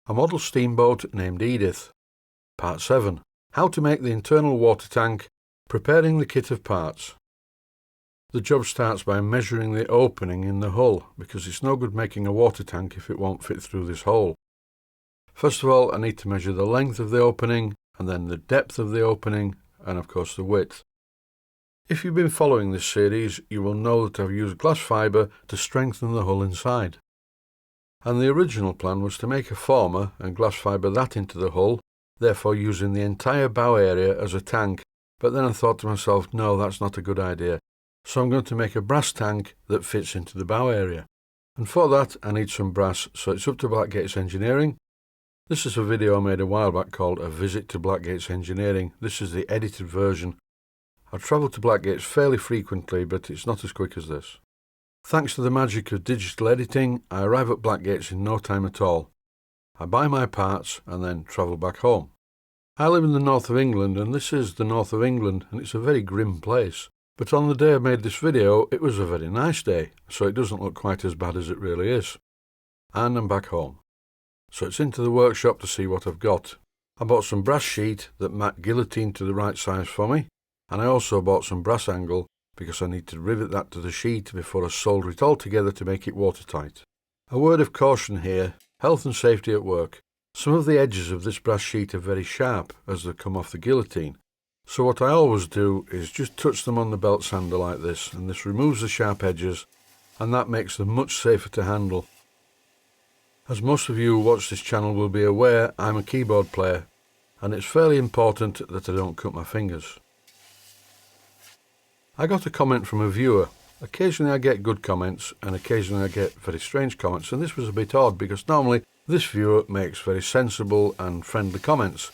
A model steamboat named Edith. Part 7. How to make the internal water tank, preparing the kit of parts. The job starts by measuring the opening in the hull, because it's no good making a water tank if it won't fit through this hole. First of all, I need to measure the length of the opening, and then the depth of the opening, and of course the width. If you've been following this series, you will know that I've used glass fibre to strengthen the hull inside. And the original plan was to make a former and glass fibre that into the hull, therefore using the entire bow area as a tank, but then I thought to myself, no, that's not a good idea. So I'm going to make a brass tank that fits into the bow area. And for that I need some brass, so it's up to Blackgates Engineering. This is a video I made a while back called A Visit to Blackgates Engineering. This is the edited version. I travel to Blackgates fairly frequently, but it's not as quick as this. Thanks to the magic of digital editing, I arrive at Blackgates in no time at all. I buy my parts and then travel back home. I live in the north of England, and this is the north of England, and it's a very grim place. But on the day I made this video, it was a very nice day, so it doesn't look quite as bad as it really is. And I'm back home. So it's into the workshop to see what I've got. I bought some brass sheet that Matt guillotined to the right size for me, and I also bought some brass angle because I need to rivet that to the sheet before I solder it all together to make it watertight. A word of caution here, health and safety at work. Some of the edges of this brass sheet are very sharp as they come off the guillotine. So what I always do is just touch them on the belt sander like this, and this removes the sharp edges, and that makes them much safer to handle. As most of you who watch this channel will be aware, I'm a keyboard player, and it's fairly important that I don't cut my fingers. I got a comment from a viewer. Occasionally I get good comments, and occasionally I get very strange comments, and this was a bit odd because normally this viewer makes very sensible and friendly comments.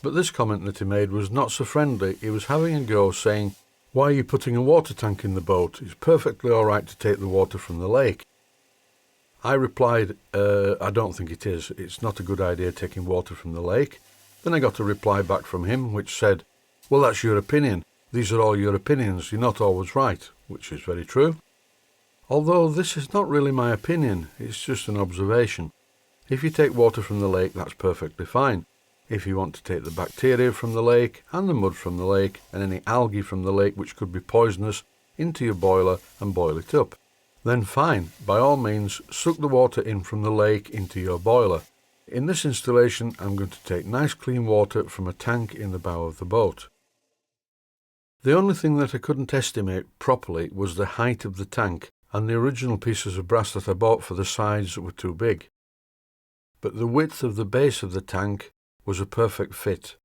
But this comment that he made was not so friendly. He was having a go saying, "Why are you putting a water tank in the boat? It's perfectly alright to take the water from the lake." I replied, I don't think it is. It's not a good idea taking water from the lake. Then I got a reply back from him which said, "Well, that's your opinion. These are all your opinions. You're not always right," which is very true. Although this is not really my opinion, it's just an observation. If you take water from the lake, that's perfectly fine. If you want to take the bacteria from the lake, and the mud from the lake, and any algae from the lake which could be poisonous, into your boiler and boil it up, then fine, by all means, suck the water in from the lake into your boiler. In this installation, I'm going to take nice clean water from a tank in the bow of the boat. The only thing that I couldn't estimate properly was the height of the tank, and the original pieces of brass that I bought for the sides were too big. But the width of the base of the tank was a perfect fit.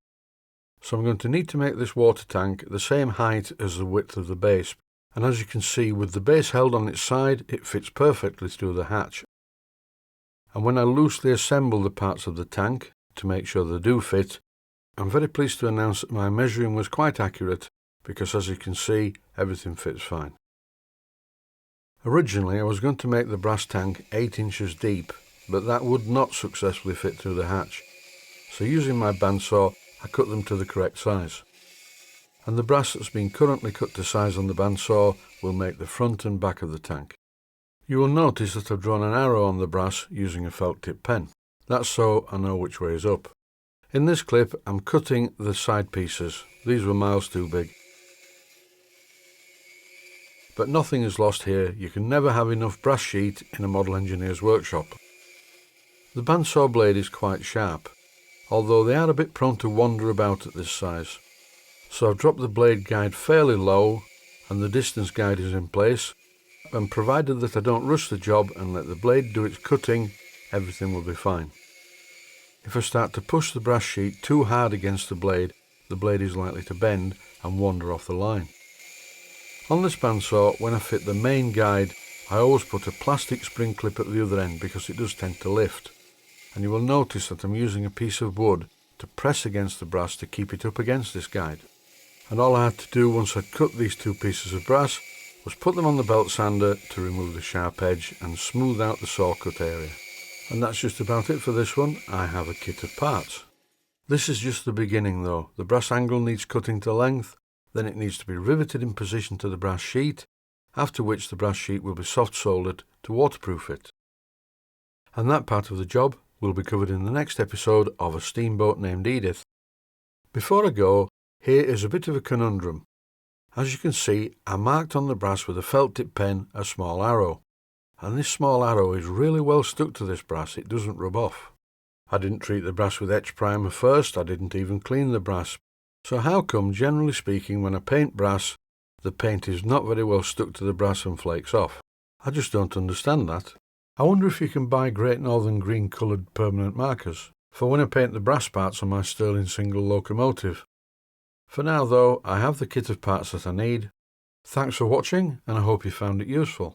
So I'm going to need to make this water tank the same height as the width of the base, and as you can see, with the base held on its side, it fits perfectly through the hatch. And when I loosely assemble the parts of the tank to make sure they do fit, I'm very pleased to announce that my measuring was quite accurate, because as you can see, everything fits fine. Originally I was going to make the brass tank 8 inches deep, but that would not successfully fit through the hatch. So using my bandsaw, I cut them to the correct size. And the brass that's been currently cut to size on the bandsaw will make the front and back of the tank. You will notice that I've drawn an arrow on the brass using a felt tip pen. That's so I know which way is up. In this clip I'm cutting the side pieces. These were miles too big. But nothing is lost here. You can never have enough brass sheet in a model engineer's workshop. The bandsaw blade is quite sharp, although they are a bit prone to wander about at this size. So I've dropped the blade guide fairly low, and the distance guide is in place, and provided that I don't rush the job and let the blade do its cutting, everything will be fine. If I start to push the brass sheet too hard against the blade is likely to bend and wander off the line. On this bandsaw, when I fit the main guide, I always put a plastic spring clip at the other end because it does tend to lift. And you will notice that I'm using a piece of wood to press against the brass to keep it up against this guide. And all I had to do once I'd cut these two pieces of brass was put them on the belt sander to remove the sharp edge and smooth out the saw cut area. And that's just about it for this one. I have a kit of parts. This is just the beginning though. The brass angle needs cutting to length, then it needs to be riveted in position to the brass sheet, after which the brass sheet will be soft soldered to waterproof it. And that part of the job will be covered in the next episode of A Steamboat Named Edith. Before I go, here is a bit of a conundrum. As you can see, I marked on the brass with a felt tip pen a small arrow, and this small arrow is really well stuck to this brass, it doesn't rub off. I didn't treat the brass with etch primer first, I didn't even clean the brass. So how come, generally speaking, when I paint brass, the paint is not very well stuck to the brass and flakes off? I just don't understand that. I wonder if you can buy Great Northern green coloured permanent markers for when I paint the brass parts on my Stirling single locomotive. For now though, I have the kit of parts that I need. Thanks for watching, and I hope you found it useful.